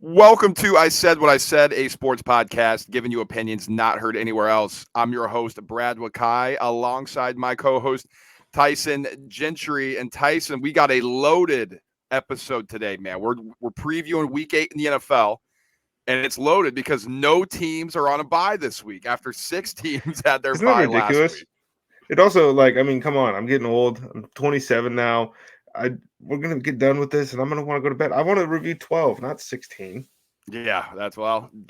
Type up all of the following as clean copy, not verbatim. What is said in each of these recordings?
Welcome to I Said What I Said, a sports podcast giving you opinions not heard anywhere else. I'm your host, Brad Wakai, alongside my co-host, Tyson Gentry. And Tyson, we got a loaded episode today, man. We're previewing week 8 in the NFL, and it's loaded because no teams are on a bye this week after 6 teams had their Isn't that bye last ridiculous? week. It also, come on, I'm getting old. I'm 27 now. We're gonna get done with this, and I'm gonna want to go to bed. I want to review 12, not 16. Yeah,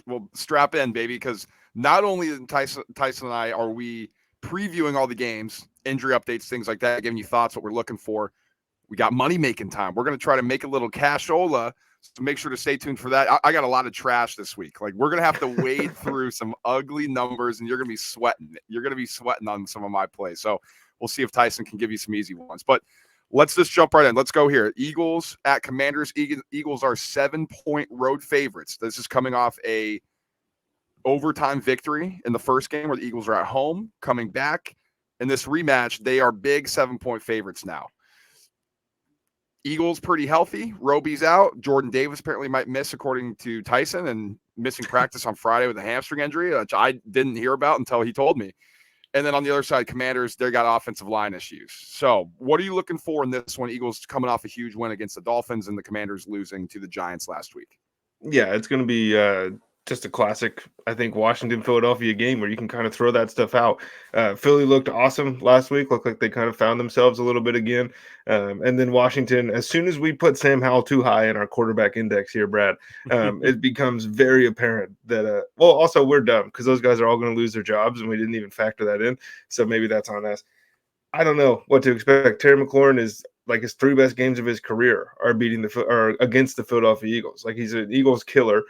we'll strap in, baby, because not only Tyson and I are we previewing all the games, injury updates, things like that, giving you thoughts, what we're looking for. We got money making time. We're going to try to make a little cashola, so make sure to stay tuned for that. I got a lot of trash this week. Like, we're going to have to wade through some ugly numbers, and you're going to be sweating. You're going to be sweating on some of my plays. So we'll see if Tyson can give you some easy ones. But let's just jump right in. Let's go here. Eagles at Commanders. Eagles are 7-point road favorites. This is coming off a overtime victory in the first game where the Eagles are at home, coming back. In this rematch, they are big 7-point favorites now. Eagles pretty healthy. Roby's out. Jordan Davis apparently might miss, according to Tyson, and missing practice on Friday with a hamstring injury, which I didn't hear about until he told me. And then on the other side, Commanders, they got offensive line issues. So what are you looking for in this one? Eagles coming off a huge win against the Dolphins and the Commanders losing to the Giants last week. Yeah, it's gonna be just a classic, I think, Washington Philadelphia game where you can kind of throw that stuff out. Philly looked awesome last week. Looked like they kind of found themselves a little bit again. And then Washington, as soon as we put Sam Howell too high in our quarterback index here, Brad, it becomes very apparent that also we're dumb because those guys are all going to lose their jobs and we didn't even factor that in. So maybe that's on us. I don't know what to expect. Terry McLaurin is like his 3 best games of his career are against the Philadelphia Eagles. Like he's an Eagles killer.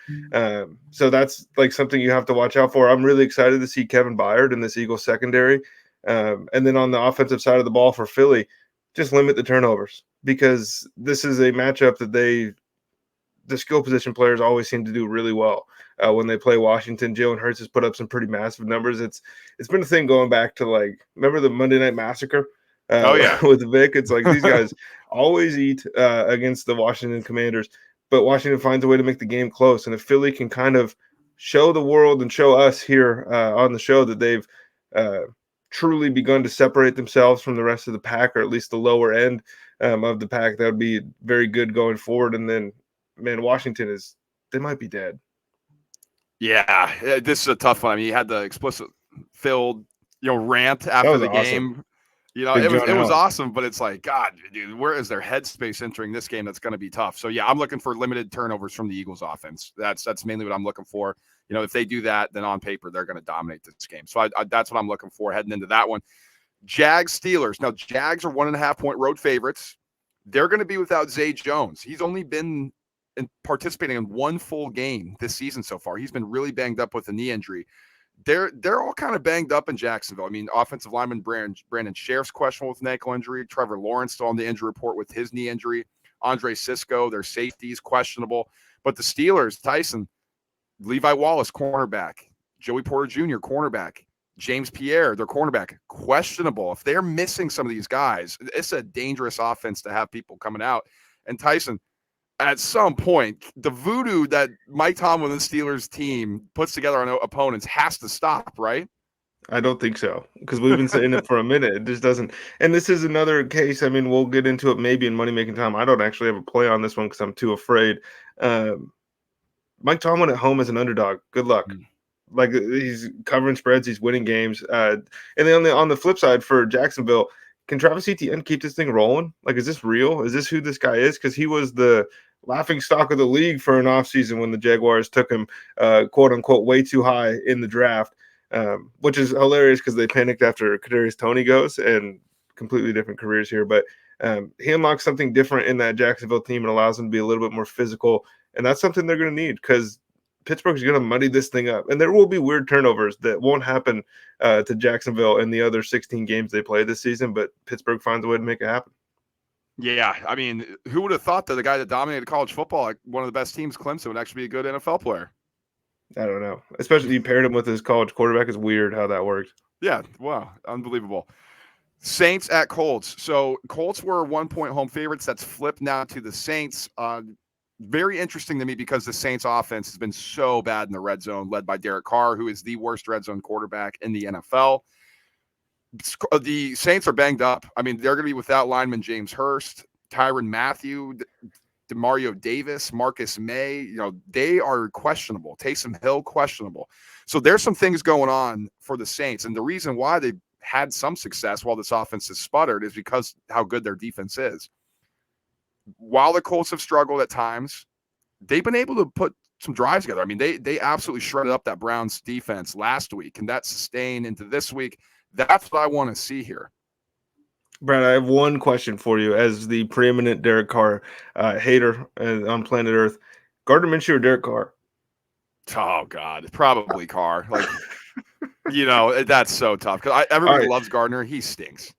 So that's like something you have to watch out for. I'm really excited to see Kevin Byard in this Eagles secondary. And then on the offensive side of the ball for Philly, just limit the turnovers because this is a matchup that the skill position players always seem to do really well when they play Washington. Jalen Hurts has put up some pretty massive numbers. It's been a thing going back to remember the Monday Night Massacre? Oh, yeah. With Vic. It's like these guys always eat against the Washington Commanders, but Washington finds a way to make the game close. And if Philly can kind of show the world and show us here on the show that they've truly begun to separate themselves from the rest of the pack, or at least the lower end of the pack, that would be very good going forward. And then, man, Washington they might be dead. Yeah, this is a tough one. I mean, he had the explicit filled, rant after the awesome. game. It was awesome, but it's like, God, dude, where is their headspace entering this game? That's going to be tough. So yeah, I'm looking for limited turnovers from the Eagles offense. That's mainly what I'm looking for. If they do that, then on paper they're going to dominate this game. So that's what I'm looking for heading into that one. Jags Steelers. Now Jags are 1.5-point road favorites. They're going to be without Zay Jones. He's only been participating in one full game this season so far. He's been really banged up with a knee injury. They're all kind of banged up in Jacksonville. I mean, offensive lineman Brandon Sheriff's questionable with an ankle injury. Trevor Lawrence still on the injury report with his knee injury. Andre Sisco, their safeties, questionable. But the Steelers, Tyson, Levi Wallace, cornerback. Joey Porter Jr., cornerback. James Pierre, their cornerback, questionable. If they're missing some of these guys, it's a dangerous offense to have people coming out. And Tyson, at some point, the voodoo that Mike Tomlin and the Steelers team puts together on opponents has to stop, right? I don't think so, because we've been saying it for a minute. It just doesn't. And this is another case. I mean, we'll get into it maybe in Money Making Time. I don't actually have a play on this one because I'm too afraid. Mike Tomlin at home as an underdog. Good luck. Like, he's covering spreads, he's winning games. And then on the flip side for Jacksonville, can Travis Etienne keep this thing rolling? Like, is this real? Is this who this guy is? Because he was the laughing stock of the league for an offseason when the Jaguars took him, quote unquote, way too high in the draft, which is hilarious because they panicked after Kadarius Toney goes, and completely different careers here. But he unlocks something different in that Jacksonville team and allows them to be a little bit more physical. And that's something they're going to need because Pittsburgh's going to muddy this thing up. And there will be weird turnovers that won't happen to Jacksonville in the other 16 games they play this season, but Pittsburgh finds a way to make it happen. Yeah, I mean, who would have thought that the guy that dominated college football, like one of the best teams, Clemson, would actually be a good NFL player? I don't know. Especially you paired him with his college quarterback. It's weird how that worked. Yeah, wow, unbelievable. Saints at Colts. So Colts were 1-point home favorites. That's flipped now to the Saints. very interesting to me because the Saints offense has been so bad in the red zone, led by Derek Carr, who is the worst red zone quarterback in the NFL. The Saints are banged up. I mean, they're going to be without lineman James Hurst, Tyrann Mathieu, Demario Davis, Marcus May. They are questionable. Taysom Hill, questionable. So there's some things going on for the Saints. And the reason why they've had some success while this offense has sputtered is because how good their defense is. While the Colts have struggled at times, they've been able to put some drives together. I mean, they absolutely shredded up that Browns defense last week, and that sustained into this week. That's what I want to see here. Brad, I have one question for you as the preeminent Derek Carr hater on planet Earth. Gardner Minshew or Derek Carr? Oh, God. Probably Carr. That's so tough because everybody loves Gardner. He stinks.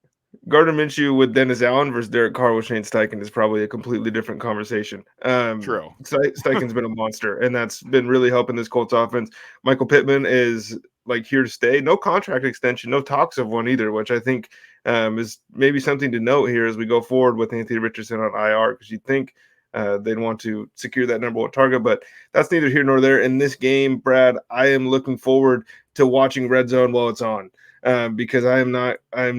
Gardner Minshew with Dennis Allen versus Derek Carr with Shane Steichen is probably a completely different conversation. True. Steichen's been a monster, and that's been really helping this Colts offense. Michael Pittman is here to stay. No contract extension, no talks of one either, which I think is maybe something to note here as we go forward with Anthony Richardson on IR, because you'd think they'd want to secure that number one target, but that's neither here nor there. In this game, Brad, I am looking forward to watching Red Zone while it's on. Because I am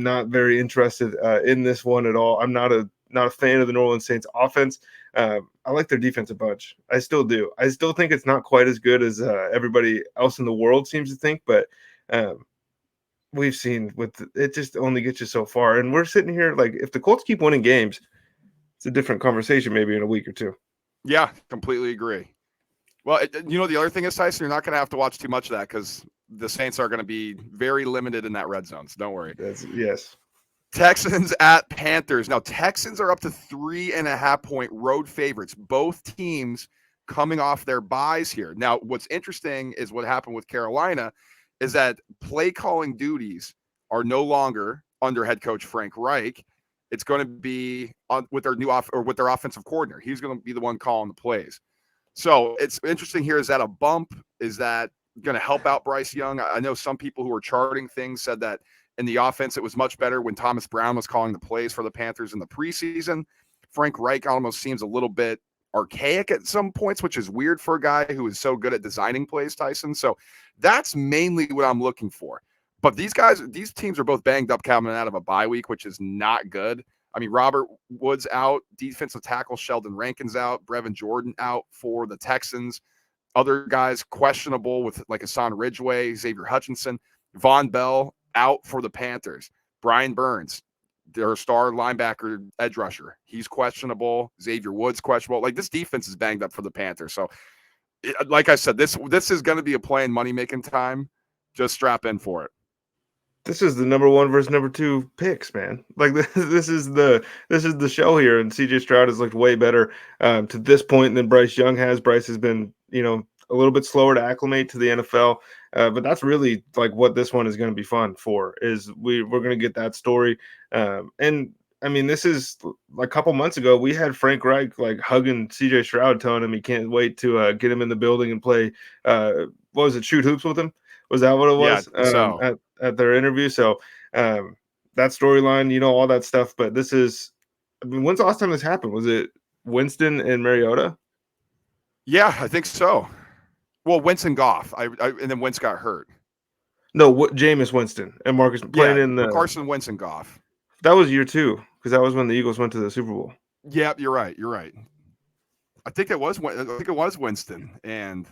not very interested in this one at all. I'm not a fan of the New Orleans Saints offense. I like their defense a bunch. I still do. I still think it's not quite as good as everybody else in the world seems to think, but we've seen it just only gets you so far. And we're sitting here if the Colts keep winning games, it's a different conversation maybe in a week or two. Yeah, completely agree. Well, the other thing is, Tyson, you're not going to have to watch too much of that because the Saints are going to be very limited in that red zone, so don't worry. Yes. Texans at Panthers. Now, Texans are up to 3.5-point road favorites. Both teams coming off their buys here. Now, what's interesting is what happened with Carolina is that play calling duties are no longer under head coach Frank Reich. It's going to be with their with their offensive coordinator. He's going to be the one calling the plays. So it's interesting here. Is that a bump? Is that going to help out Bryce Young? I know some people who are charting things said that in the offense, it was much better when Thomas Brown was calling the plays for the Panthers in the preseason. Frank Reich almost seems a little bit archaic at some points, which is weird for a guy who is so good at designing plays, Tyson. So that's mainly what I'm looking for. But these teams are both banged up coming out of a bye week, which is not good. I mean, Robert Woods out, defensive tackle Sheldon Rankins out, Brevin Jordan out for the Texans. Other guys questionable with Hassan Ridgeway, Xavier Hutchinson, Von Bell out for the Panthers. Brian Burns, their star linebacker, edge rusher, he's questionable. Xavier Woods questionable. This defense is banged up for the Panthers. So, like I said, this is going to be a play in money making time. Just strap in for it. This is the number one versus number two picks, man. This is the show here, and CJ Stroud has looked way better to this point than Bryce Young has. Bryce has been, a little bit slower to acclimate to the NFL, but that's really what this one is going to be fun for. Is we're going to get that story, and I mean, this is a couple months ago we had Frank Reich hugging CJ Stroud, telling him he can't wait to get him in the building and play. What was it? Shoot hoops with him. Was that what it was? Yeah, at their interview. So that storyline, all that stuff. But this is, I mean, when's the last time this happened? Was it Winston and Mariota? Yeah, I think so. Well, Winston Goff, and then Wentz got hurt. No, Jameis Winston and Marcus playing in the Carson Wentz and Goff. That was year 2 because that was when the Eagles went to the Super Bowl. Yeah, you're right. I think it was Winston and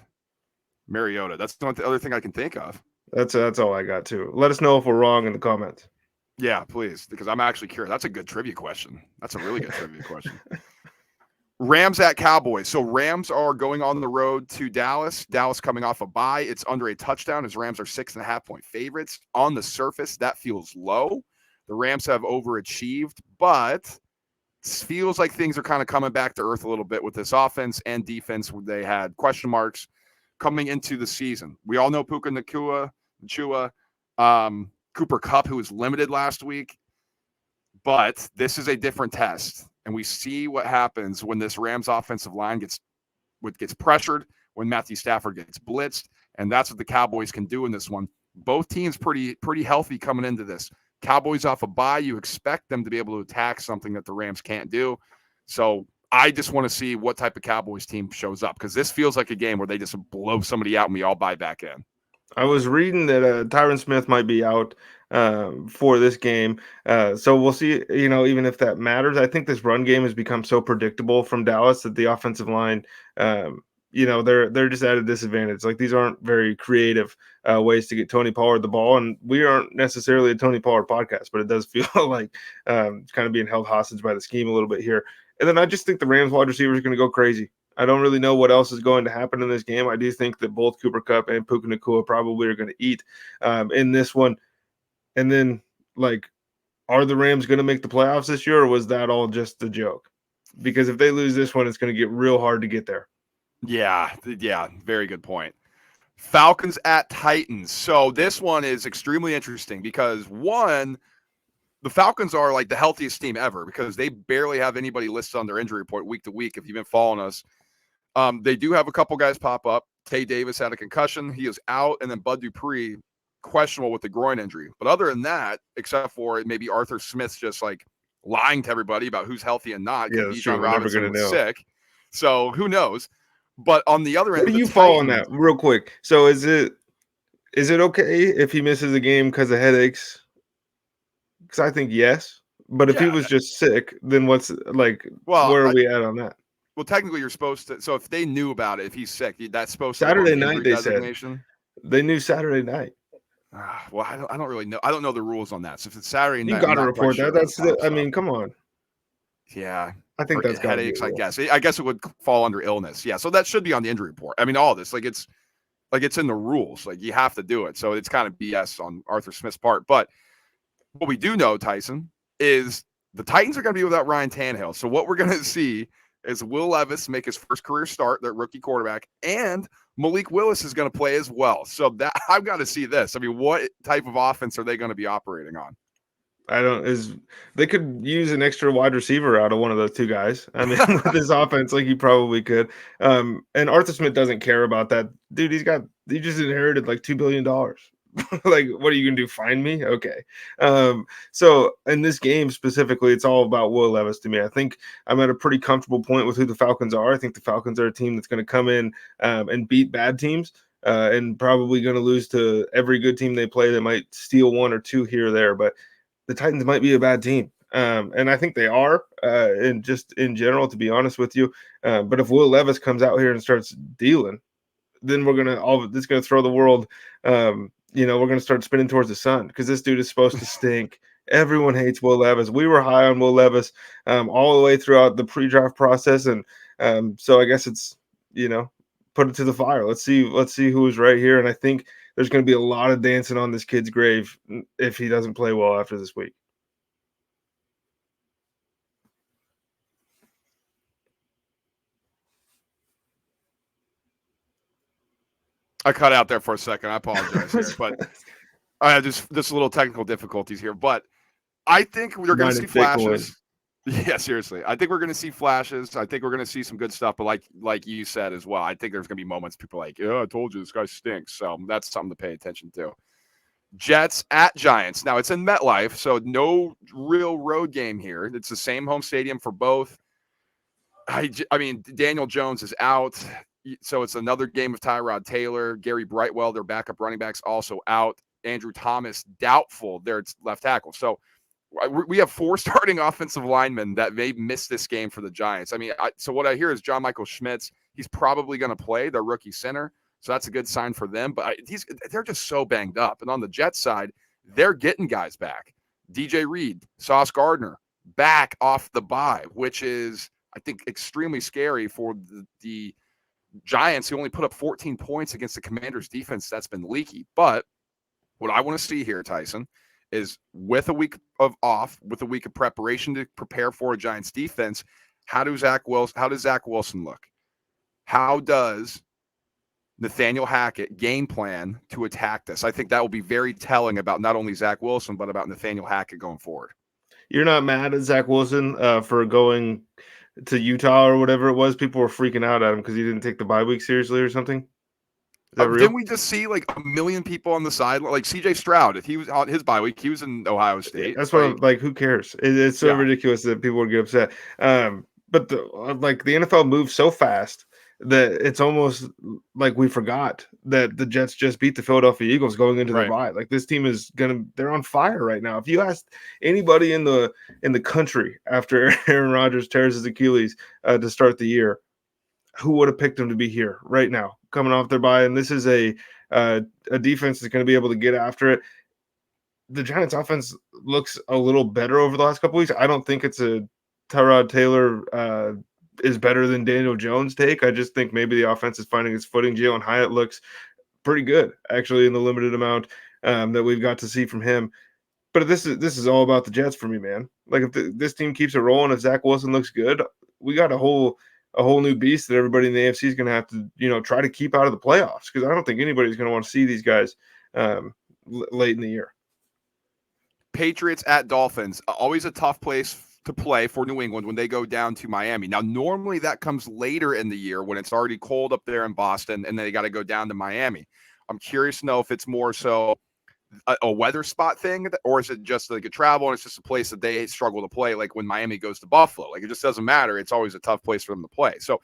Mariota. That's not the other thing I can think of. That's all I got too. Let us know if we're wrong in the comments. Yeah, please, because I'm actually curious. That's a good trivia question. That's a really good trivia question. Rams at Cowboys. So Rams are going on the road to Dallas. Dallas coming off a bye. It's under a touchdown as Rams are 6.5-point favorites. On the surface, that feels low. The Rams have overachieved, but it feels like things are kind of coming back to earth a little bit with this offense and defense where they had question marks coming into the season. We all know Puka Nacua, Cooper Kupp, who was limited last week, but this is a different test. And we see what happens when this Rams offensive line gets pressured, when Matthew Stafford gets blitzed, and that's what the Cowboys can do in this one. Both teams pretty healthy coming into this. Cowboys off a bye, you expect them to be able to attack something that the Rams can't do. So I just want to see what type of Cowboys team shows up, because this feels like a game where they just blow somebody out and we all buy back in. I was reading that Tyron Smith might be out for this game. So we'll see, even if that matters. I think this run game has become so predictable from Dallas that the offensive line, they're just at a disadvantage. Like, these aren't very creative ways to get Tony Pollard the ball. And we aren't necessarily a Tony Pollard podcast, but it does feel like kind of being held hostage by the scheme a little bit here. And then I just think the Rams wide receivers are going to go crazy. I don't really know what else is going to happen in this game. I do think that both Cooper Kupp and Puka Nacua probably are going to eat in this one. And then, are the Rams going to make the playoffs this year, or was that all just a joke? Because if they lose this one, it's going to get real hard to get there. Yeah, very good point. Falcons at Titans. So this one is extremely interesting because, one, the Falcons are like the healthiest team ever because they barely have anybody listed on their injury report week to week. If you've been following us, they do have a couple guys pop up. Tay Davis had a concussion. He is out. And then Bud Dupree, questionable with the groin injury. But other than that, except for maybe Arthur Smith's just like lying to everybody about who's healthy and not. Yeah, that's true. We're never going to know. Sick. So who knows? But on the other end, what do you fall on that real quick? So is it okay if he misses a game because of headaches? Because I think yes. But if he was just sick, then where are we at on that? Well, technically, you're supposed to. So if they knew about it, if he's sick, that's supposed Saturday to be night. They said they knew Saturday night. Well, I don't really know. I don't know the rules on that. So if it's Saturday night, you got to report that. That's I mean, come on. Yeah, I think that's headaches. I guess it would fall under illness. Yeah, so that should be on the injury report. I mean, all this it's in the rules. Like, you have to do it. So it's kind of BS on Arthur Smith's part. But what we do know, Tyson, is the Titans are going to be without Ryan Tannehill. So what we're going to see is Will Levis make his first career start, their rookie quarterback, and Malik Willis is going to play as well. So that I've got to see this. I mean, what type of offense are they going to be operating on? They could use an extra wide receiver out of one of those two guys. I mean, with this offense, you probably could. And Arthur Smith doesn't care about that. Dude, he just inherited $2 billion. What are you gonna do? Find me? Okay. So in this game specifically, it's all about Will Levis to me. I think I'm at a pretty comfortable point with who the Falcons are. I think the Falcons are a team that's going to come in and beat bad teams and probably going to lose to every good team they play. They might steal one or two here or there, but the Titans might be a bad team. And I think they are, and just in general, to be honest with you. But if Will Levis comes out here and starts dealing, then it's going to throw the world. We're going to start spinning towards the sun because this dude is supposed to stink. Everyone hates Will Levis. We were high on Will Levis all the way throughout the pre-draft process. And so I guess it's, put it to the fire. Let's see who's right here. And I think there's going to be a lot of dancing on this kid's grave if he doesn't play well after this week. I cut out there for a second. I apologize here, but I had just little technical difficulties here. But I think we're going to see flashes. Yeah, seriously. I think we're going to see flashes. I think we're going to see some good stuff. But like you said as well, I think there's going to be moments people are like, I told you this guy stinks. So that's something to pay attention to. Jets at Giants. Now, it's in MetLife, so no real road game here. It's the same home stadium for both. I mean, Daniel Jones is out. So it's another game of Tyrod Taylor. Gary Brightwell, their backup running backs, also out. Andrew Thomas, doubtful. Their left tackle. So we have 4 starting offensive linemen that may miss this game for the Giants. I mean, so what I hear is John Michael Schmitz, he's probably going to play, their rookie center. So that's a good sign for them. But they're just so banged up. And on the Jets side, they're getting guys back. DJ Reed, Sauce Gardner, back off the bye, which is, I think, extremely scary for the Giants, who only put up 14 points against the Commanders' defense that's been leaky. But what I want to see here, Tyson, is with a week of off, with a week of preparation to prepare for a Giants defense, how does Zach Wilson look? How does Nathaniel Hackett game plan to attack this? I think that will be very telling about not only Zach Wilson, but about Nathaniel Hackett going forward. You're not mad at Zach Wilson for going to Utah or whatever it was? People were freaking out at him because he didn't take the bye week seriously or something. Didn't we just see a million people on the side, like CJ Stroud? If he was on his bye week, he was in Ohio State. That's what who cares? It's so ridiculous that people would get upset. But the NFL moves so fast that it's almost like we forgot that the Jets just beat the Philadelphia Eagles going into the Right. bye. Like, this team they're on fire right now. If you asked anybody in the country after Aaron Rodgers tears his Achilles to start the year, who would have picked him to be here right now, coming off their bye? And this is a defense that's going to be able to get after it. The Giants offense looks a little better over the last couple weeks. I don't think it's a Tyrod Taylor is better than Daniel Jones take. I just think maybe the offense is finding its footing. Jalen Hyatt looks pretty good, actually, in the limited amount that we've got to see from him. But this is all about the Jets for me, man. Like, if this team keeps it rolling, if Zach Wilson looks good, we got a whole new beast that everybody in the AFC is going to have to try to keep out of the playoffs, because I don't think anybody's going to want to see these guys late in the year. Patriots at Dolphins, always a tough place to play for New England when they go down to Miami. Now, normally that comes later in the year when it's already cold up there in Boston and they got to go down to Miami. I'm curious to know if it's more so a weather spot thing, or is it just like a travel and it's just a place that they struggle to play, like when Miami goes to Buffalo. Like, it just doesn't matter. It's always a tough place for them to play. So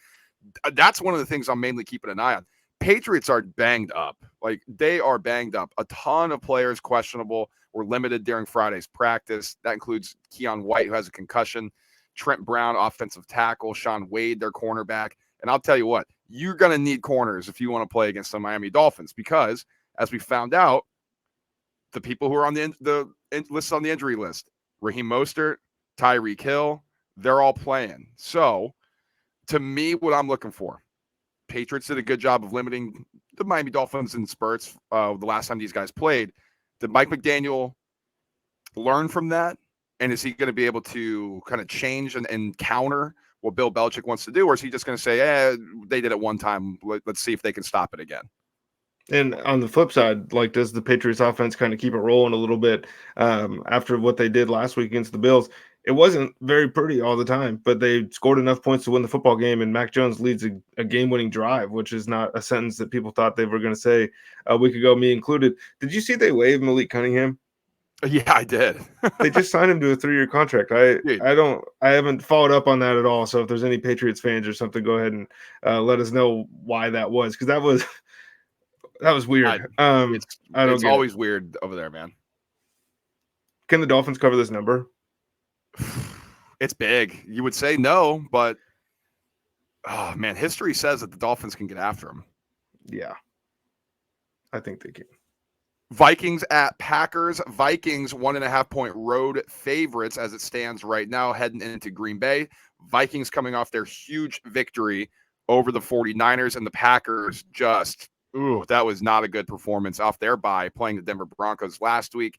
that's one of the things I'm mainly keeping an eye on. Patriots are banged up. Like, they are banged up. A ton of players questionable, were limited during Friday's practice. That includes Keon White, who has a concussion, Trent Brown, offensive tackle, Sean Wade, their cornerback. And I'll tell you what, you're going to need corners if you want to play against the Miami Dolphins, because as we found out, the people who are on the list on the injury list, Raheem Mostert, Tyreek Hill, they're all playing. So to me, what I'm looking for, Patriots did a good job of limiting the Miami Dolphins in spurts the last time these guys played. Did Mike McDaniel learn from that? And is he going to be able to kind of change and counter what Bill Belichick wants to do? Or is he just going to say, they did it one time, let's see if they can stop it again? And on the flip side, like, does the Patriots offense kind of keep it rolling a little bit after what they did last week against the Bills? It wasn't very pretty all the time, but they scored enough points to win the football game, and Mac Jones leads a game-winning drive, which is not a sentence that people thought they were going to say a week ago, me included. Did you see they waived Malik Cunningham? Yeah, I did. They just signed him to a 3-year contract. I haven't followed up on that at all. So if there's any Patriots fans or something, go ahead and let us know why that was, because that was weird. It's always weird over there, man. Can the Dolphins cover this number? It's big. You would say no, but oh man, history says that the Dolphins can get after them. Yeah, I think they can. Vikings at Packers. Vikings 1.5-point road favorites as it stands right now, heading into Green Bay. Vikings coming off their huge victory over the 49ers, and the Packers that was not a good performance off their bye, playing the Denver Broncos last week.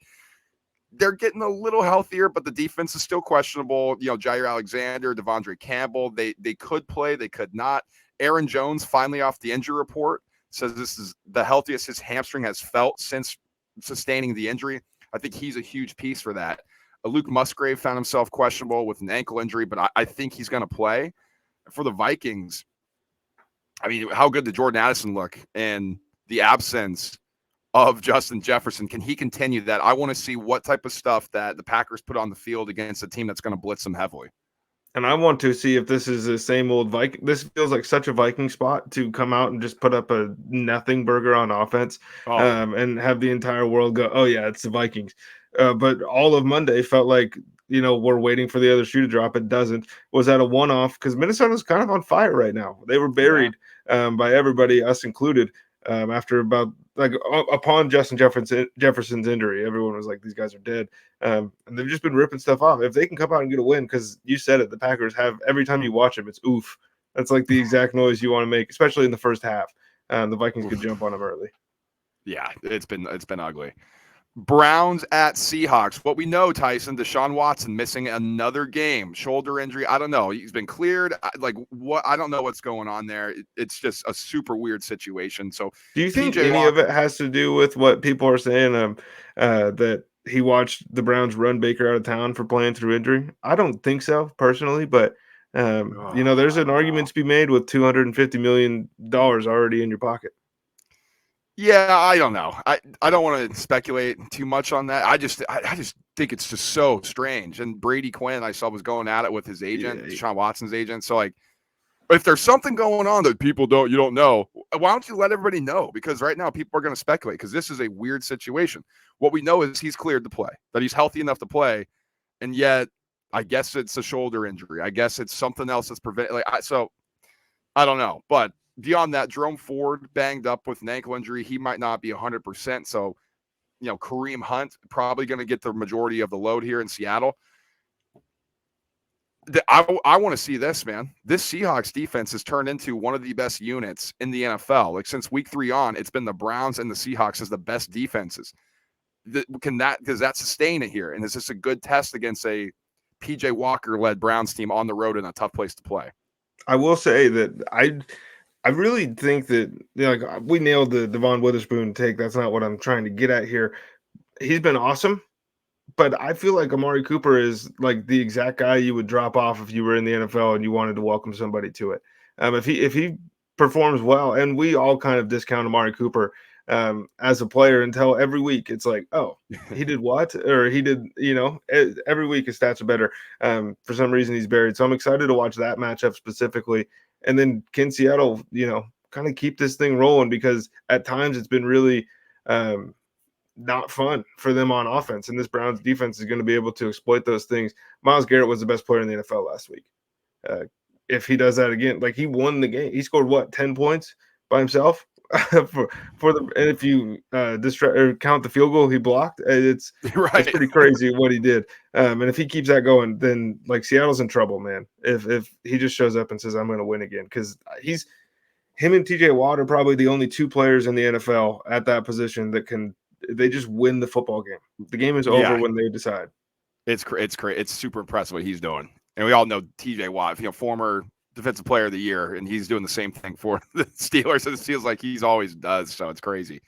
They're getting a little healthier, but the defense is still questionable. Jair Alexander, Devondre Campbell, they could play, they could not. Aaron Jones, finally off the injury report, says this is the healthiest his hamstring has felt since sustaining the injury. I think he's a huge piece for that. Luke Musgrave found himself questionable with an ankle injury, but I think he's going to play. For the Vikings, I mean, how good did Jordan Addison look in the absence of Justin Jefferson? Can he continue that? I want to see what type of stuff that the Packers put on the field against a team that's going to blitz them heavily. And I want to see if this is the same old Viking. This feels like such a Viking spot to come out and just put up a nothing burger on offense and have the entire world go, oh, yeah, it's the Vikings. But all of Monday felt like, we're waiting for the other shoe to drop. It doesn't. Was that a one-off? Because Minnesota's kind of on fire right now. They were buried by everybody, us included, after about upon Justin Jefferson's injury. Everyone was like, these guys are dead. And they've just been ripping stuff off. If they can come out and get a win, because you said it, the Packers have, every time you watch them, it's oof. That's like the exact noise you want to make, especially in the first half. The Vikings could jump on them early. Yeah, it's been ugly. Browns at Seahawks. What we know, Tyson, Deshaun Watson missing another game, shoulder injury. I don't know. He's been cleared. I don't know what's going on there. It's just a super weird situation. So, do you think any of it has to do with what people are saying? That he watched the Browns run Baker out of town for playing through injury? I don't think so personally, but there's an argument to be made with $250 million already in your pocket. Yeah, I don't know. I don't want to speculate too much on that. I just think it's just so strange. And Brady Quinn, I saw, was going at it with his agent, Yeah. Deshaun Watson's agent. So like, if there's something going on that you don't know, why don't you let everybody know? Because right now people are going to speculate because this is a weird situation. What we know is he's cleared to play, that he's healthy enough to play, and yet I guess it's a shoulder injury. I guess it's something else that's preventing. So I don't know, but beyond that, Jerome Ford banged up with an ankle injury. He might not be 100%. So, Kareem Hunt probably going to get the majority of the load here in Seattle. I want to see this, man. This Seahawks defense has turned into one of the best units in the NFL. Like since week 3 on, it's been the Browns and the Seahawks as the best defenses. Does that sustain it here? And is this a good test against a PJ Walker led Browns team on the road in a tough place to play? I will say that I really think that like we nailed the Devon Witherspoon take. That's not what I'm trying to get at here. He's been awesome, but I feel like Amari Cooper is like the exact guy you would drop off if you were in the NFL and you wanted to welcome somebody to it. If he performs well, and we all kind of discount Amari Cooper as a player until every week it's like, oh, he did what, or he did, every week his stats are better. For some reason he's buried, so I'm excited to watch that matchup specifically, and then can Seattle, kind of keep this thing rolling because at times it's been really not fun for them on offense, and this Browns defense is going to be able to exploit those things. Myles Garrett was the best player in the NFL last week. If he does that again, like he won the game, he scored 10 points by himself for the. And if you count the field goal he blocked, it's Right. It's pretty crazy what he did. And if he keeps that going, then like Seattle's in trouble, man. If he just shows up and says I'm going to win again, because him and TJ Watt are probably the only two players in the NFL at that position that they just win the football game. The game is over when they decide. It's super impressive what he's doing. And we all know TJ Watt, former defensive player of the year, and he's doing the same thing for the Steelers. It feels like he's always does. So it's crazy.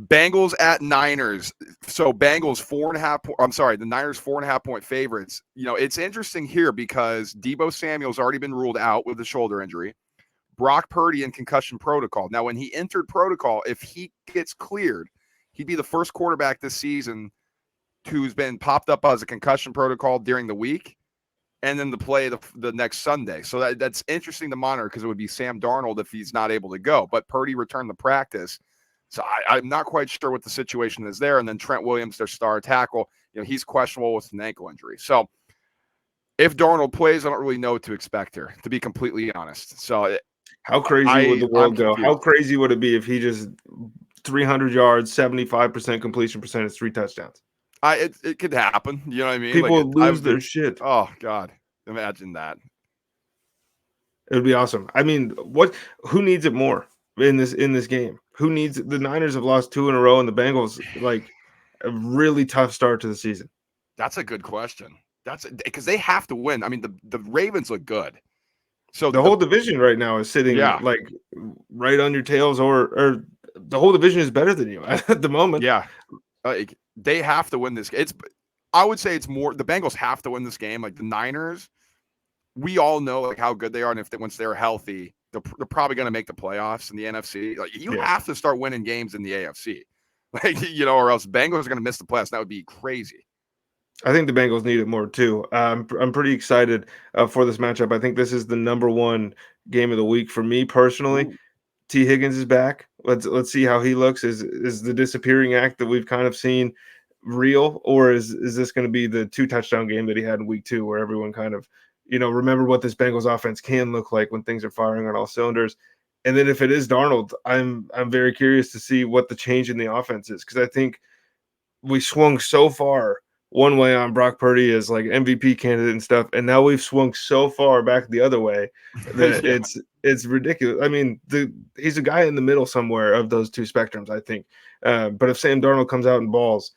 Bengals at Niners. So Bengals 4.5. The Niners 4.5 point favorites. It's interesting here because Deebo Samuel's already been ruled out with a shoulder injury. Brock Purdy in concussion protocol. Now, when he entered protocol, if he gets cleared, he'd be the first quarterback this season who's been popped up as a concussion protocol during the week and then to play the next Sunday. So that's interesting to monitor because it would be Sam Darnold if he's not able to go. But Purdy returned to practice. So I'm not quite sure what the situation is there. And then Trent Williams, their star tackle, he's questionable with an ankle injury. So if Darnold plays, I don't really know what to expect here, to be completely honest. So how crazy would the world go? How crazy would it be if he just 300 yards, 75% completion percentage, 3 touchdowns? It could happen. You know what I mean? People would lose their shit. Oh God, imagine that. It would be awesome. I mean, who needs it more in this game? Who needs it? The Niners have lost 2 in a row, and the Bengals like a really tough start to the season. That's a good question. That's because they have to win. I mean, the Ravens look good. So the whole division right now is sitting like right on your tails, or the whole division is better than you at the moment. Yeah. They have to win this. I would say it's more the Bengals have to win this game. Like the Niners, we all know like how good they are, and once they're healthy, they're probably going to make the playoffs in the NFC. Like you have to start winning games in the AFC, or else Bengals are going to miss the playoffs. That would be crazy. I think the Bengals need it more too. I'm pretty excited for this matchup. I think this is the number 1 game of the week for me personally. Ooh. T. Higgins is back. Let's see how he looks. Is the disappearing act that we've kind of seen real, or is this going to be the 2 touchdown game that he had in week 2 where everyone kind of, remember what this Bengals offense can look like when things are firing on all cylinders? And then if it is Darnold, I'm very curious to see what the change in the offense is, because I think we swung so far one way on Brock Purdy as like MVP candidate and stuff, and now we've swung so far back the other way that it's ridiculous. I mean, he's a guy in the middle somewhere of those 2 spectrums, I think. But if Sam Darnold comes out and balls,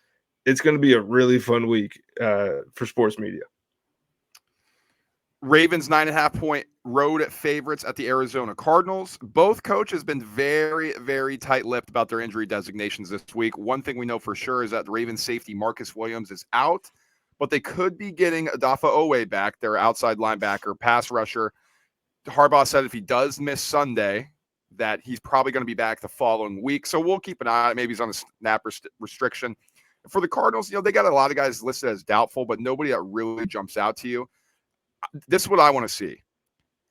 it's going to be a really fun week for sports media. Ravens 9.5 point road favorites at the Arizona Cardinals. Both coaches been very, very tight-lipped about their injury designations this week. One thing we know for sure is that the Ravens safety Marcus Williams is out, but they could be getting Adafa Owe back, their outside linebacker, pass rusher. Harbaugh said if he does miss Sunday, that he's probably going to be back the following week. So we'll keep an eye on it. Maybe he's on a snap restriction. For the Cardinals, they got a lot of guys listed as doubtful, but nobody that really jumps out to you. This is what I want to see.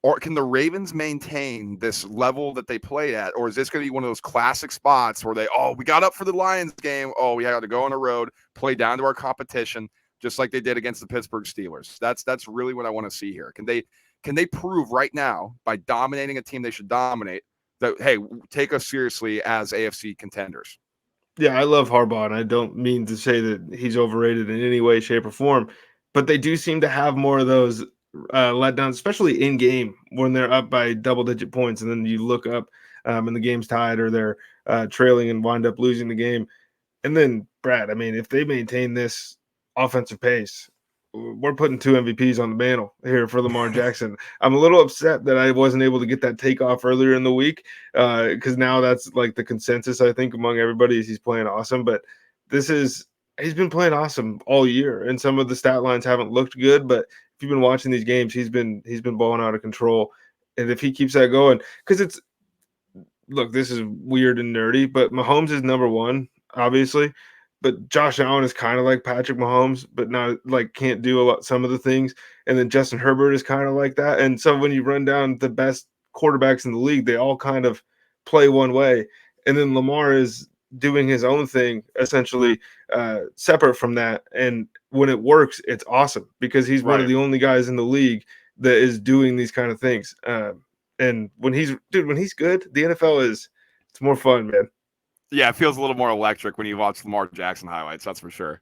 Or can the Ravens maintain this level that they play at? Or is this going to be one of those classic spots where we got up for the Lions game. Oh, we had to go on the road, play down to our competition, just like they did against the Pittsburgh Steelers. That's really what I want to see here. Can they prove right now by dominating a team they should dominate that, hey, take us seriously as AFC contenders? Yeah, I love Harbaugh, and I don't mean to say that he's overrated in any way, shape, or form, but they do seem to have more of those letdowns, especially in game when they're up by double-digit points, and then you look up and the game's tied or they're trailing and wind up losing the game. And then, Brad, I mean, if they maintain this offensive pace, we're putting 2 MVPs on the mantle here for Lamar Jackson. I'm a little upset that I wasn't able to get that takeoff earlier in the week because now that's like the consensus, I think, among everybody is he's playing awesome. But he's been playing awesome all year, and some of the stat lines haven't looked good. But if you've been watching these games, he's been balling out of control. And if he keeps that going, because this is weird and nerdy, but Mahomes is number one, obviously. But Josh Allen is kind of like Patrick Mahomes, but not like can't do some of the things. And then Justin Herbert is kind of like that. And so when you run down the best quarterbacks in the league, they all kind of play one way. And then Lamar is doing his own thing, essentially separate from that. And when it works, it's awesome because he's one of the only guys in the league that is doing these kind of things. And when he's good, the NFL it's more fun, man. Yeah, it feels a little more electric when you watch Lamar Jackson highlights, that's for sure.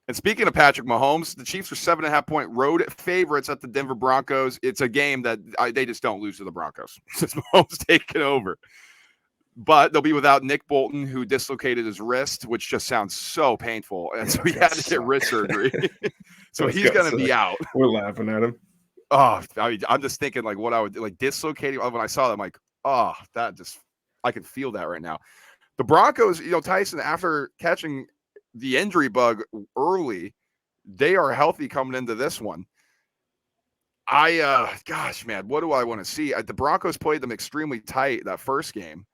And speaking of Patrick Mahomes, the Chiefs are 7.5-point road favorites at the Denver Broncos. It's a game that they just don't lose to the Broncos. Since Mahomes taking over. But they'll be without Nick Bolton, who dislocated his wrist, which just sounds so painful. And so he had to get wrist surgery. So he's going to be out. We're laughing at him. Oh, I mean, I'm just thinking like what I would do, like dislocating. When I saw that, I'm like, oh, I can feel that right now. The Broncos, Tyson, after catching the injury bug early, they are healthy coming into this one. Gosh, man, what do I want to see? The Broncos played them extremely tight that first game.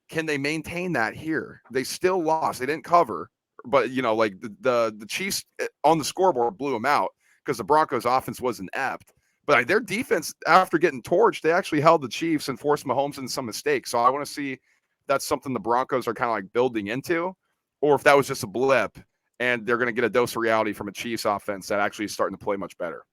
Can they maintain that here? They still lost. They didn't cover, but like the Chiefs on the scoreboard blew them out because the Broncos offense wasn't inept. But their defense, after getting torched, they actually held the Chiefs and forced Mahomes into some mistakes. So I want to see that's something the Broncos are kind of like building into, or if that was just a blip and they're going to get a dose of reality from a Chiefs offense that actually is starting to play much better.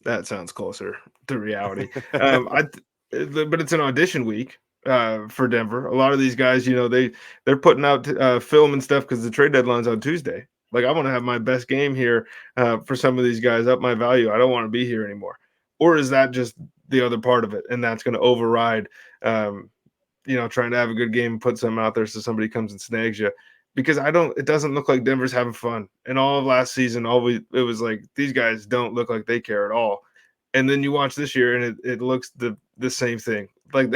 That sounds closer to reality. But it's an audition week for Denver. A lot of these guys, they're putting out film and stuff because the trade deadline's on Tuesday. Like, I want to have my best game here for some of these guys, up my value. I don't want to be here anymore. Or is that just the other part of it? And that's going to override trying to have a good game and put something out there so somebody comes and snags you. Because it doesn't look like Denver's having fun. And all of last season, it was like, these guys don't look like they care at all. And then you watch this year and it looks the same thing. Like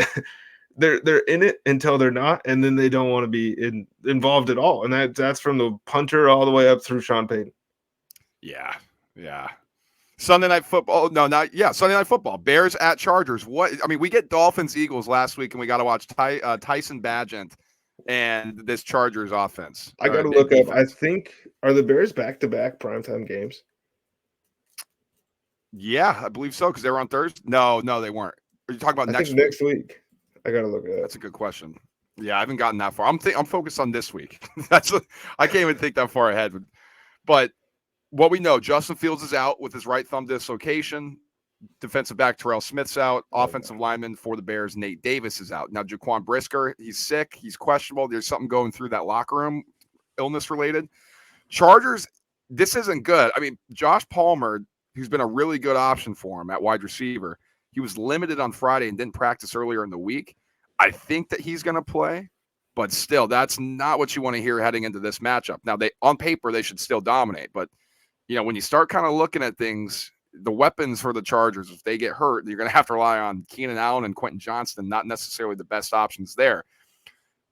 they're in it until they're not, and then they don't want to be involved at all. And that's from the punter all the way up through Sean Payton. Yeah. Sunday night football. Sunday night football. Bears at Chargers. We get Dolphins Eagles last week, and we got to watch Tyson Bagent and this Chargers offense. I got to look up. I think, are the Bears back-to-back primetime games? Yeah, I believe so, because they were on Thursday. No, they weren't. Are you talking about next week? I got to look at it. That's a good question. Yeah, I haven't gotten that far. I'm focused on this week. I can't even think that far ahead. But what we know, Justin Fields is out with his right thumb dislocation. Defensive back Terrell Smith's out. Offensive lineman for the Bears, Nate Davis, is out. Now, Jaquan Brisker, he's sick. He's questionable. There's something going through that locker room, illness-related. Chargers, this isn't good. Josh Palmer, who's been a really good option for him at wide receiver, he was limited on Friday and didn't practice earlier in the week. I think that he's going to play, but still, that's not what you want to hear heading into this matchup. Now, on paper, they should still dominate, but when you start kind of looking at things, the weapons for the Chargers, if they get hurt, you're going to have to rely on Keenan Allen and Quentin Johnston, not necessarily the best options there.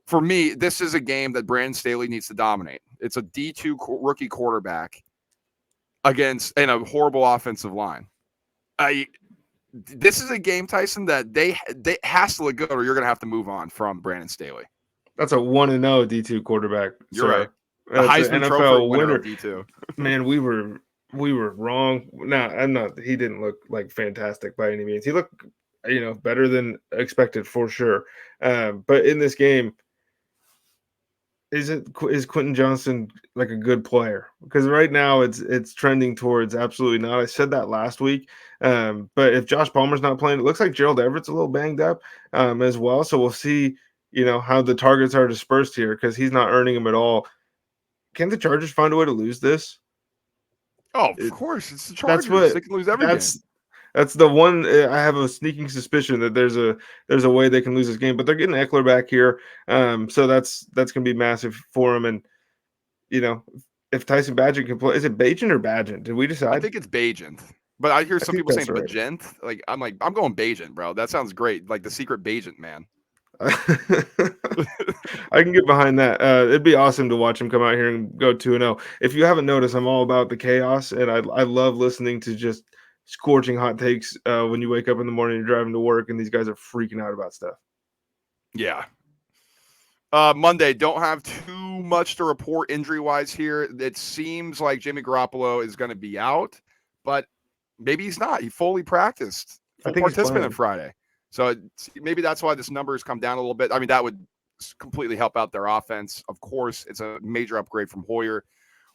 For me, this is a game that Brandon Staley needs to dominate. It's a D2 rookie quarterback against a horrible offensive line. this is a game, Tyson, that they has to look good, or you're going to have to move on from Brandon Staley. That's a 1-0 D2 quarterback. You're right. The That's an Heisman NFL Trophy winner winner. of D2. Man, we were wrong. No, I'm not. He didn't look like fantastic by any means. He looked, better than expected for sure. But in this game, is Quentin Johnson like a good player? Because right now it's trending towards absolutely not. I said that last week. But if Josh Palmer's not playing, it looks like Gerald Everett's a little banged up as well. So we'll see, how the targets are dispersed here because he's not earning them at all. Can the Chargers find a way to lose this? Oh, of course, it's the Chargers. They can lose every game. That's the one. I have a sneaking suspicion that there's a way they can lose this game, but they're getting Eckler back here, so that's gonna be massive for them. And if Tyson Bagent can play, is it Bagent or Bagent? Did we decide? I think it's Bagent, but I hear some people saying right. Bagent. I'm going Bagent, bro. That sounds great, like the secret Bagent man. I can get behind that. It'd be awesome to watch him come out here and go 2-0. If you haven't noticed, I'm all about the chaos, and I love listening to just scorching hot takes when you wake up in the morning, you're driving to work, and these guys are freaking out about stuff. Yeah. Monday, don't have too much to report injury-wise here. It seems like Jimmy Garoppolo is going to be out, but maybe he's not. He fully practiced. Full participant on Friday. So maybe that's why this number has come down a little bit. I mean, that would completely help out their offense. Of course, it's a major upgrade from Hoyer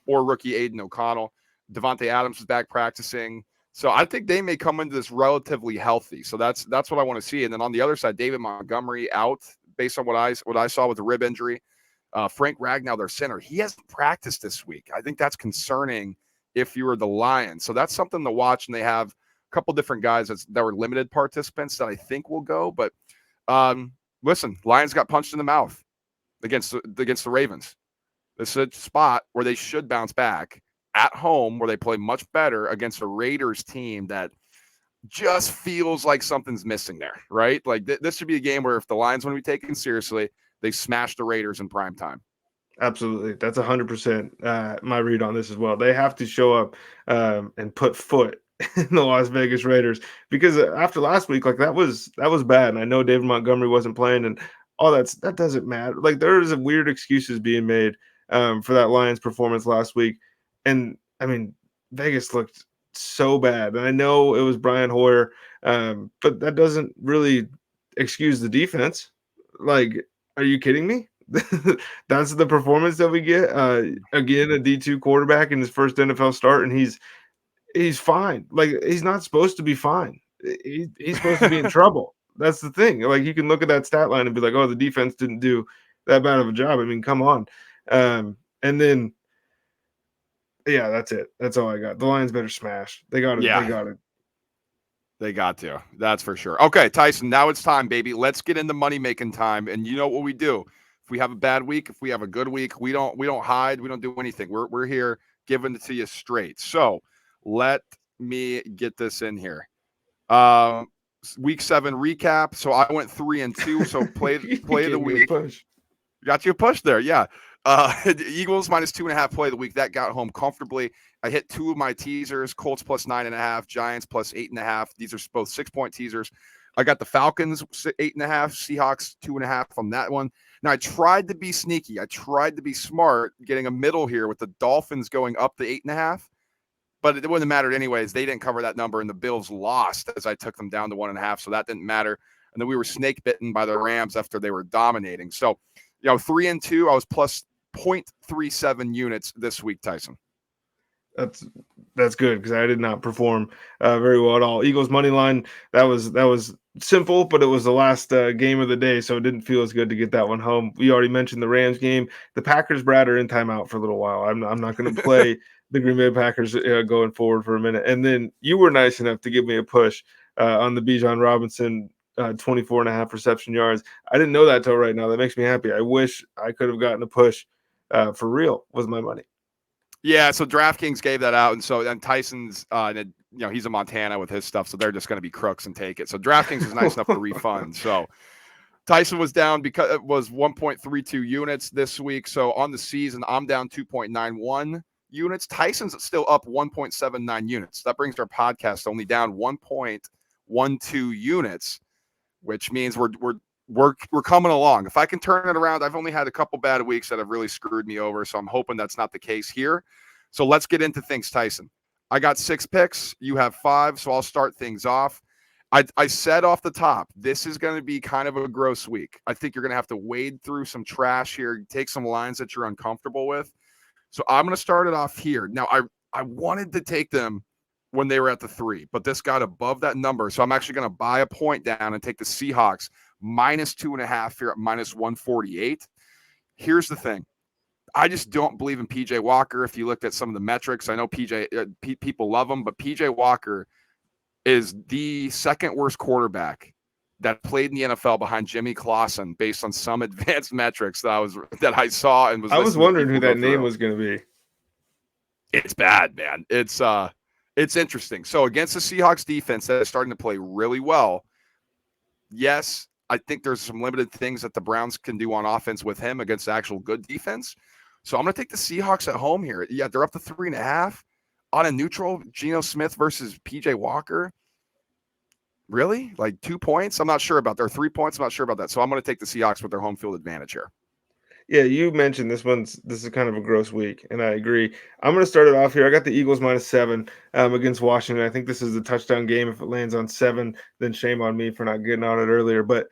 or rookie Aiden O'Connell. Devontae Adams is back practicing. So I think they may come into this relatively healthy. So that's what I want to see. And then on the other side, David Montgomery out based on what I saw with the rib injury. Frank Ragnow, their center, he hasn't practiced this week. I think that's concerning if you were the Lions. So that's something to watch. And they have a couple different guys that were limited participants that I think will go. But listen, Lions got punched in the mouth against the Ravens. This is a spot where they should bounce back. At home, where they play much better against a Raiders team that just feels like something's missing there, right? Like this should be a game where if the Lions want to be taken seriously, they smash the Raiders in prime time. Absolutely. That's 100% my read on this as well. They have to show up and put foot in the Las Vegas Raiders because after last week, like that was bad. And I know David Montgomery wasn't playing and all that doesn't matter. Like there's weird excuses being made for that Lions performance last week. And I mean, Vegas looked so bad. And I know it was Brian Hoyer, but that doesn't really excuse the defense. Like, are you kidding me? That's the performance that we get. Again, a D2 quarterback in his first NFL start, and he's fine. Like, he's not supposed to be fine. He's supposed to be in trouble. That's the thing. Like, you can look at that stat line and be like, oh, the defense didn't do that bad of a job. I mean, come on. And then yeah, that's it. That's all I got. The Lions better smash. They got it. Yeah. They got to. That's for sure. Okay, Tyson, now it's time, baby. Let's get into money making time. And you know what we do. If we have a bad week, if we have a good week, we don't hide. We don't do anything. We're here giving it to you straight. So let me get this in here. Week 7 recap. So I went 3-2. So play of the week. Got you a push there. Yeah. The Eagles -2.5 play of the week. That got home comfortably. I hit 2 of my teasers, Colts +9.5, Giants +8.5. These are both 6-point teasers. I got the Falcons 8.5, Seahawks 2.5 on that one. Now I tried to be sneaky. I tried to be smart, getting a middle here with the Dolphins going up to 8.5, but it wouldn't have mattered anyways. They didn't cover that number, and the Bills lost as I took them down to 1.5, so that didn't matter. And then we were snake bitten by the Rams after they were dominating. So, 3-2. I was plus 0.37 units this week, Tyson. That's good because I did not perform very well at all. Eagles money line, that was simple, but it was the last game of the day, so it didn't feel as good to get that one home. We already mentioned the Rams game. The Packers, Brad, are in timeout for a little while. I'm not going to play the Green Bay Packers going forward for a minute. And then you were nice enough to give me a push on the Bijan Robinson 24.5 reception yards. I didn't know that till right now. That makes me happy. I wish I could have gotten a push for real with my money. Yeah, so DraftKings gave that out, and Tyson's, he's in Montana with his stuff, so they're just going to be crooks and take it. So DraftKings was nice enough to refund. So Tyson was down because it was 1.32 units this week. So on the season, I'm down 2.91 units. Tyson's still up 1.79 units. That brings our podcast only down 1.1 1-2 units, which means we're coming along. If I can turn it around, I've only had a couple bad weeks that have really screwed me over, so I'm hoping that's not the case here. So let's get into things, Tyson. I got 6 picks. You have 5, so I'll start things off. I said off the top, this is going to be kind of a gross week. I think you're going to have to wade through some trash here, take some lines that you're uncomfortable with. So I'm going to start it off here. Now, I wanted to take them when they were at the 3, but this got above that number. So I'm actually going to buy a point down and take the Seahawks -2.5 here at -148. Here's the thing. I just don't believe in PJ Walker. If you looked at some of the metrics, I know people love him, but PJ Walker is the second worst quarterback that played in the NFL behind Jimmy Clausen based on some advanced metrics that I saw and was. I was wondering who that name was going to be. It's bad, man. It's interesting. So against the Seahawks defense that is starting to play really well, yes, I think there's some limited things that the Browns can do on offense with him against actual good defense. So I'm going to take the Seahawks at home here. Yeah, they're up to 3.5 on a neutral. Geno Smith versus PJ Walker. Really? Like 2 points? I'm not sure about that. 3 points? I'm not sure about that. So I'm going to take the Seahawks with their home field advantage here. Yeah, you mentioned this is kind of a gross week, and I agree. I'm going to start it off here. I got the Eagles -7 against Washington. I think this is a touchdown game. If it lands on 7, then shame on me for not getting on it earlier. But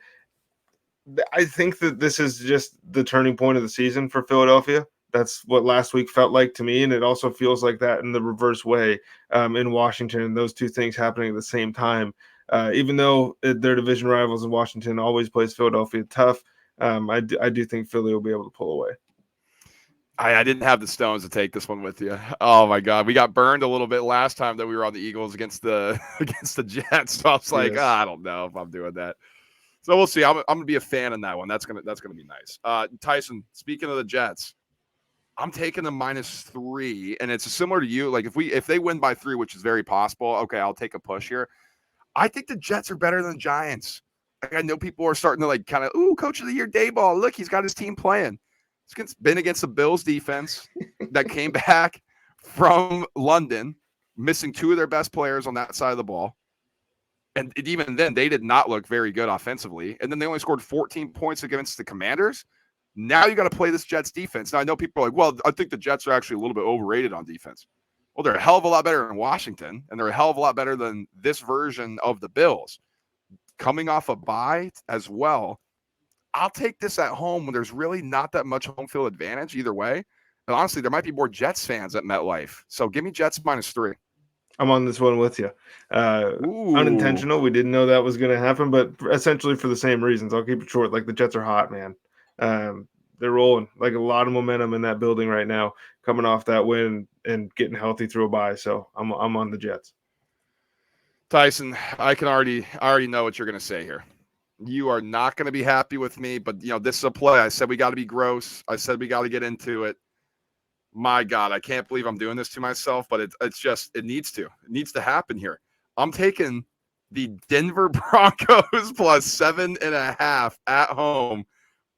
I think that this is just the turning point of the season for Philadelphia. That's what last week felt like to me, and it also feels like that in the reverse way in Washington, and those two things happening at the same time. Even though they're division rivals and Washington always plays Philadelphia tough, I do think Philly will be able to pull away. I didn't have the stones to take this one with you. Oh my God, we got burned a little bit last time that we were on the Eagles against the Jets. So I was like, I don't know if I'm doing that. So we'll see. I'm gonna be a fan in that one. That's gonna be nice. Tyson, speaking of the Jets, I'm taking them -3, and it's similar to you. Like if they win by 3, which is very possible, okay, I'll take a push here. I think the Jets are better than the Giants. Like, I know people are starting to like kind of, Coach of the Year Dayball. Look, he's got his team playing. It's been against the Bills defense that came back from London, missing 2 of their best players on that side of the ball. And even then, they did not look very good offensively. And then they only scored 14 points against the Commanders. Now you got to play this Jets defense. Now, I know people are like, well, I think the Jets are actually a little bit overrated on defense. Well, they're a hell of a lot better than Washington, and they're a hell of a lot better than this version of the Bills. Coming off a bye as well, I'll take this at home when there's really not that much home field advantage either way. And honestly, there might be more Jets fans at MetLife. So give me Jets -3. I'm on this one with you. Unintentional. We didn't know that was going to happen, but essentially for the same reasons. I'll keep it short. Like, the Jets are hot, man. They're rolling like a lot of momentum in that building right now, coming off that win and getting healthy through a bye. So I'm on the Jets. Tyson, I already know what you're going to say here. You are not going to be happy with me, but this is a play. I said we got to be gross. I said we got to get into it. My God, I can't believe I'm doing this to myself, but it's just, it needs to happen here. I'm taking the Denver Broncos +7.5 at home,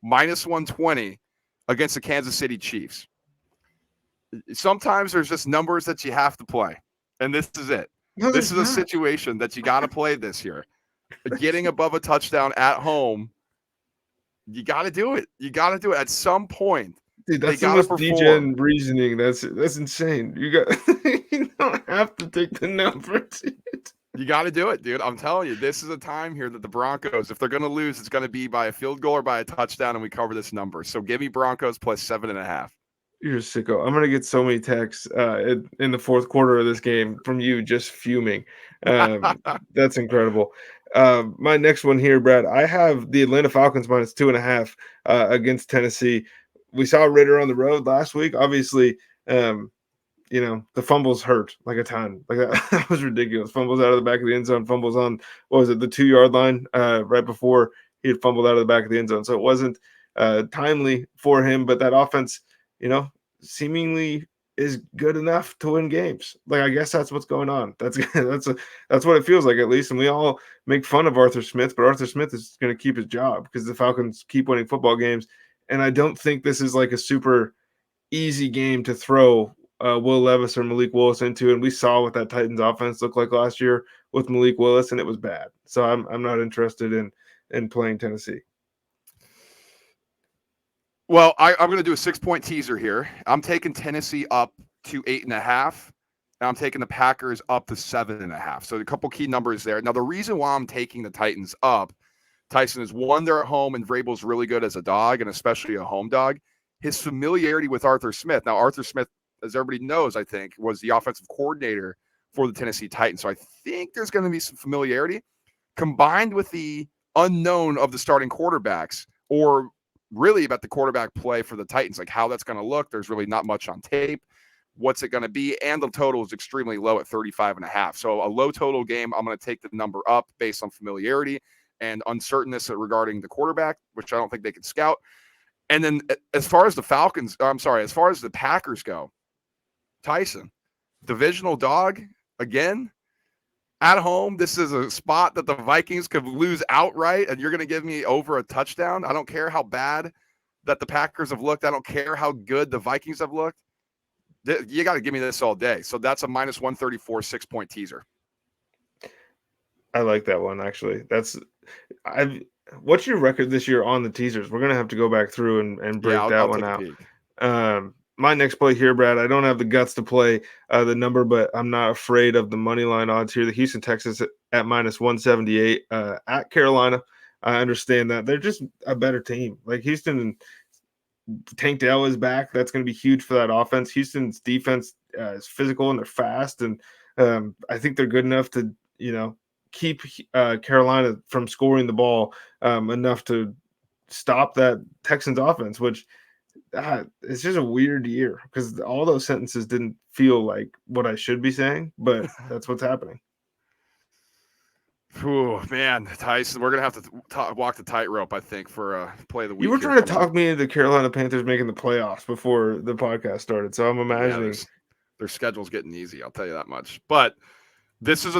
-120 against the Kansas City Chiefs. Sometimes there's just numbers that you have to play, and this is it. No, this is a situation that you got to play this year. Getting above a touchdown at home, you got to do it. You got to do it at some point. Dude, that's the most degen reasoning. That's insane. You don't have to take the numbers. You got to do it, dude. I'm telling you, this is a time here that the Broncos, if they're going to lose, it's going to be by a field goal or by a touchdown, and we cover this number. So give me Broncos +7.5. You're a sicko. I'm going to get so many texts in the fourth quarter of this game from you just fuming. That's incredible. My next one here, Brad, I have the Atlanta Falcons -2.5 against Tennessee. We saw Ritter on the road last week. Obviously, the fumbles hurt like a ton. Like that was ridiculous. Fumbles out of the back of the end zone, fumbles on, what was it, the 2-yard line right before he had fumbled out of the back of the end zone. So it wasn't timely for him, but that offense, seemingly is good enough to win games. Like, I guess that's what's going on. That's what it feels like, at least. And we all make fun of Arthur Smith, but Arthur Smith is going to keep his job because the Falcons keep winning football games. And I don't think this is like a super easy game to throw Will Levis or Malik Willis into, and we saw what that Titans offense looked like last year with Malik Willis, and it was bad. So I'm not interested in playing Tennessee. Well, I'm going to do a 6-point teaser here. I'm taking Tennessee up to 8.5. And I'm taking the Packers up to 7.5. So a couple key numbers there. Now, the reason why I'm taking the Titans up, Tyson, is one, they're at home, and Vrabel's really good as a dog, and especially a home dog. His familiarity with Arthur Smith. Now, Arthur Smith, as everybody knows, I think, was the offensive coordinator for the Tennessee Titans. So I think there's going to be some familiarity combined with the unknown of the starting quarterbacks, or really about the quarterback play for the Titans, like how that's going to look. There's really not much on tape. What's it going to be? And the total is extremely low at 35.5. So a low total game, I'm going to take the number up based on familiarity and uncertainness regarding the quarterback, which I don't think they can scout. And then as far as the as far as the Packers go, Tyson, divisional dog again at home. This is a spot that the Vikings could lose outright, and you're going to give me over a touchdown. I don't care how bad that the Packers have looked. I don't care how good the Vikings have looked. You got to give me this all day. So that's a minus 134 6-point teaser. I like that one, actually. What's your record this year on the teasers? We're going to have to go back through and break that one out. My next play here, Brad, I don't have the guts to play the number, but I'm not afraid of the money line odds here. The Houston Texans at minus 178 at Carolina. I understand that. They're just a better team. Like Houston, Tank Dell is back. That's going to be huge for that offense. Houston's defense is physical and they're fast, and I think they're good enough to, keep Carolina from scoring the ball enough to stop that Texans offense, which it's just a weird year because all those sentences didn't feel like what I should be saying, but that's what's happening. Oh, man, Tyson, we're going to have to walk the tightrope, I think, for play of the week. You were trying to talk me into Carolina Panthers making the playoffs before the podcast started, so I'm imagining their schedule's getting easy, I'll tell you that much. But this is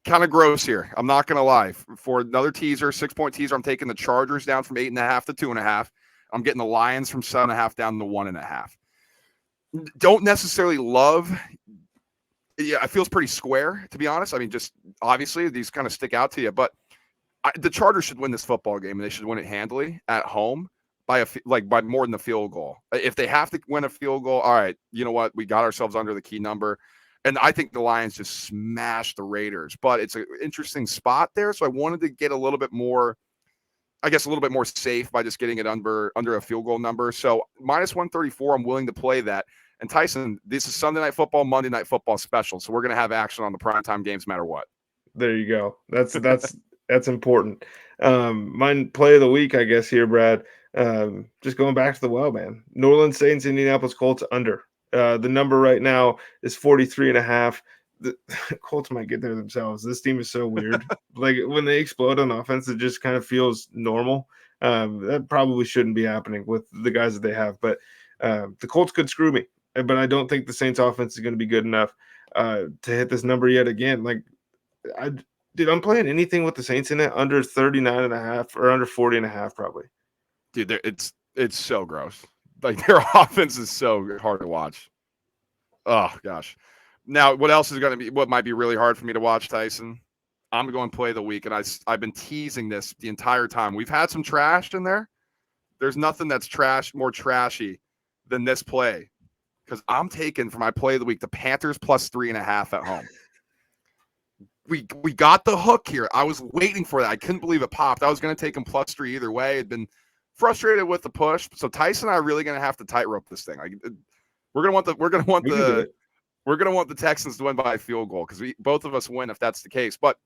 kind of gross here. I'm not going to lie. For another teaser, 6-point teaser, I'm taking the Chargers down from 8.5 to 2.5. I'm getting the Lions from 7.5 down to 1.5. Don't necessarily love. Yeah, it feels pretty square, to be honest. I mean, just obviously these kind of stick out to you, but the Chargers should win this football game, and they should win it handily at home by more than the field goal. If they have to win a field goal, all right, you know what? We got ourselves under the key number. And I think the Lions just smashed the Raiders, but it's an interesting spot there. So I wanted to get a little bit more safe by just getting it under a field goal number. So minus 134, I'm willing to play that. And Tyson, this is Sunday Night Football, Monday Night Football special. So we're going to have action on the primetime games no matter what. There you go. That's important. My play of the week, I guess here, Brad, just going back to the well, man. New Orleans Saints, Indianapolis Colts under. The number right now is 43.5. The Colts might get there themselves. This team is so weird. Like when they explode on offense, it just kind of feels normal. That probably shouldn't be happening with the guys that they have. But the Colts could screw me. But I don't think the Saints offense is going to be good enough to hit this number yet again. Like, I'm playing anything with the Saints in it under 39.5 or under 40.5 probably. Dude, it's so gross. Like their offense is so hard to watch. Oh gosh. Now, what else is going to be? What might be really hard for me to watch, Tyson? I'm going to play of the week, and I've been teasing this the entire time. We've had some trash in there. There's nothing that's more trashy than this play, because I'm taking for my play of the week the Panthers plus 3.5 at home. We got the hook here. I was waiting for that. I couldn't believe it popped. I was going to take them plus 3 either way. I'd been frustrated with the push. So Tyson and I are really going to have to tightrope this thing. We're going to want the Texans to win by a field goal, because both of us win if that's the case. But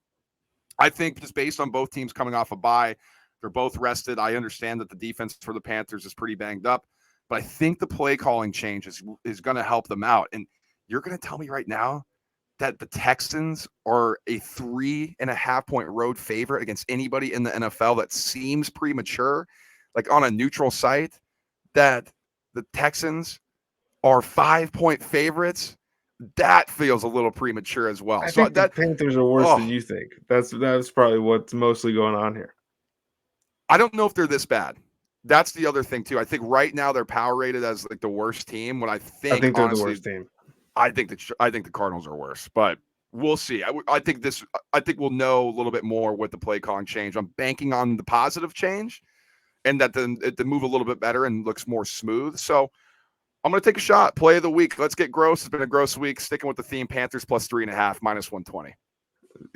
I think just based on both teams coming off a bye, they're both rested. I understand that the defense for the Panthers is pretty banged up, but I think the play calling change is going to help them out. And you're going to tell me right now that the Texans are a 3.5-point road favorite against anybody in the NFL that seems premature, like on a neutral site, that the Texans are 5-point favorites? That feels a little premature as well. I think the Panthers are worse than you think. That's probably what's mostly going on here. I don't know if they're this bad. That's the other thing too. I think right now they're power rated as like the worst team. When I think they're honestly, the worst team. I think the Cardinals are worse, but we'll see. I think we'll know a little bit more with the play calling change. I'm banking on the positive change, and that the move a little bit better and looks more smooth. So I'm going to take a shot. Play of the week. Let's get gross. It's been a gross week. Sticking with the theme. Panthers plus 3.5 minus 120.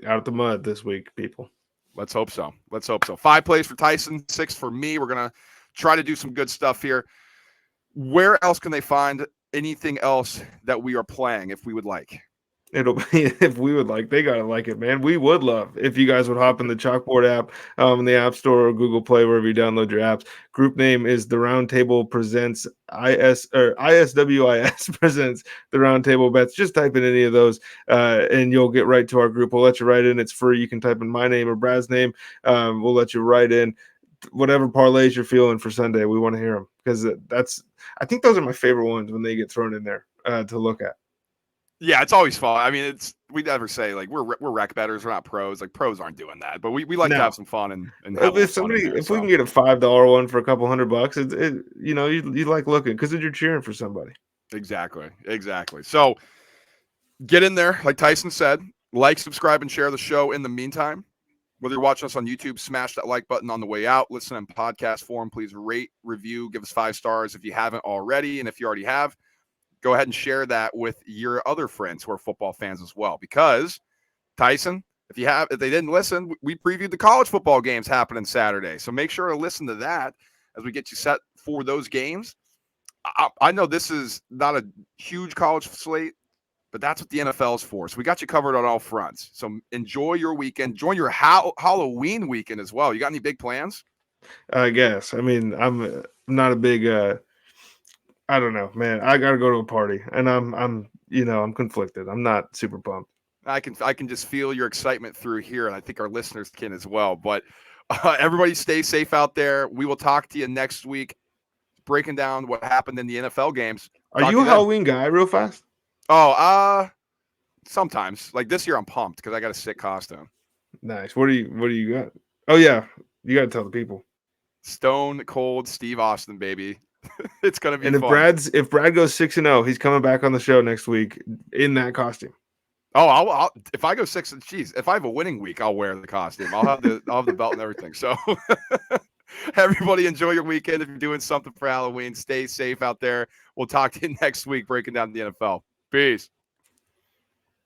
Out of the mud this week, people. Let's hope so. 5 plays for Tyson, 6 for me. We're going to try to do some good stuff here. Where else can they find anything else that we are playing if we would like? It'll be if we would like, they gotta like it, man. We would love if you guys would hop in the Chalkboard app, in the App Store or Google Play, wherever you download your apps. Group name is the Roundtable Presents ISWIS presents the Roundtable Bets. Just type in any of those, and you'll get right to our group. We'll let you write in. It's free. You can type in my name or Brad's name. We'll let you write in whatever parlays you're feeling for Sunday. We want to hear them because I think those are my favorite ones when they get thrown in there to look at. Yeah, it's always fun. I mean, we never say like we're rec bettors, we're not pros. Like pros aren't doing that, but we like to have some fun and have if we can get a $5 one for a couple $100, you like looking because you're cheering for somebody. Exactly. So get in there, like Tyson said, like, subscribe, and share the show. In the meantime, whether you're watching us on YouTube, smash that like button on the way out. Listen in podcast form, please rate, review, give us 5 stars if you haven't already, and if you already have, go ahead and share that with your other friends who are football fans as well. Because, Tyson, if they didn't listen, we previewed the college football games happening Saturday. So make sure to listen to that as we get you set for those games. I know this is not a huge college slate, but that's what the NFL is for. So we got you covered on all fronts. So enjoy your weekend. Enjoy your Halloween weekend as well. You got any big plans? I guess. I mean, I'm not a big I don't know, man. I gotta go to a party, and I'm conflicted. I'm not super pumped. I can just feel your excitement through here, and I think our listeners can as well. But everybody stay safe out there. We will talk to you next week, breaking down what happened in the NFL games. Are you a Halloween guy real fast? Oh, sometimes. Like this year I'm pumped because I got a sick costume. Nice. What do you got? Oh yeah, you got to tell the people. Stone Cold Steve Austin, baby. It's gonna be fun. And if Brad goes 6-0, he's coming back on the show next week in that costume. Oh, I'll if I go 6, geez, if I have a winning week, I'll wear the costume. I'll have the belt and everything. So everybody enjoy your weekend. If you're doing something for Halloween, stay safe out there. We'll talk to you next week breaking down the NFL. Peace.